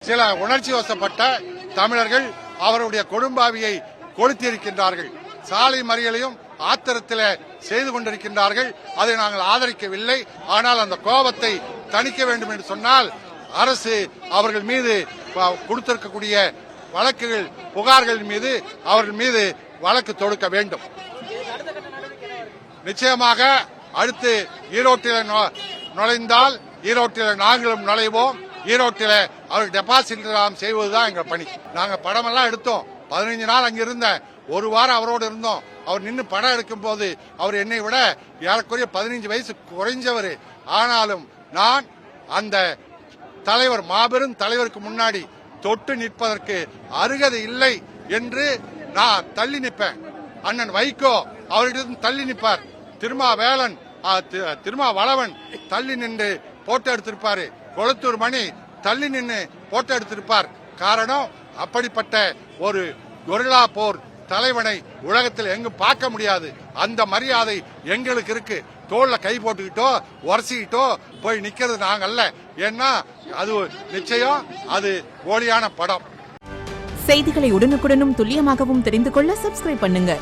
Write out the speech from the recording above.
சில உணர்ச்சி வசப்பட்ட தமிழர்கள் அவருடைய கொடும்பாவியை கொளுத்தியிருக்கின்றார்கள். சாலை மறியலையும் ஆத்திரத்தில் செய்து கொண்டிருக்கின்றார்கள். அதை நாங்கள் ஆதரிக்கவில்லை. ஆனால் அந்த கோபத்தை தணிக்க வேண்டும் என்று சொன்னால் அரசு அவர்கள் மீது கொடுத்திருக்கக்கூடிய வழக்குகள் புகார்கள் மீது அவர்கள் மீது வழக்கு தொடுக்க வேண்டும். நிச்சயமாக அடுத்து ஈரோட்டில் நுழைந்தால் ஈரோட்டில் நாங்களும் நுழைவோம். ஈரோட்டில் அவர் டெபாசிட் செய்வதுதான் எங்கள் பணி. நாங்க படமெல்லாம் எடுத்தோம். 15 நாள் அங்க இருந்தேன். ஒரு வாரம் அவரோடு இருந்தோம். அவர் நின்று படம் எடுக்கும் போது அவர் என்னை விட ஏறக்குறைய 15 வயசு குறைஞ்சவர். ஆனாலும் நான் அந்த தலைவர் மாபெரும் தலைவருக்கு முன்னாடி தொட்டு நிற்பதற்கு அருகதை இல்லை என்று நான் தள்ளி நிற்பேன். அண்ணன் வைகோ அவரிடம் தள்ளி நிற்பார். திருமாவளவன் தள்ளி நின்று போட்டோ எடுத்திருப்பாரு. கொளத்தூர் மணி தள்ளி நின்று போட்டோ எடுத்திருப்பார். காரணம், அப்படிப்பட்ட ஒரு கொரில்லா போர் தலைவனை உலகத்தில் எங்கும் பார்க்க முடியாது. அந்த மரியாதை எங்களுக்கு இருக்கு. தோல்ல கை போட்டுக்கிட்டோ உரசிக்கிட்டோ போய் நிக்கிறது நாங்க அல்ல. ஏன்னா அது நிச்சயம் அது போலியான படம். செய்திகளை உடனுக்குடனும் துல்லியமாகவும் தெரிந்து கொள்ள சப்ஸ்கிரைப் பண்ணுங்க.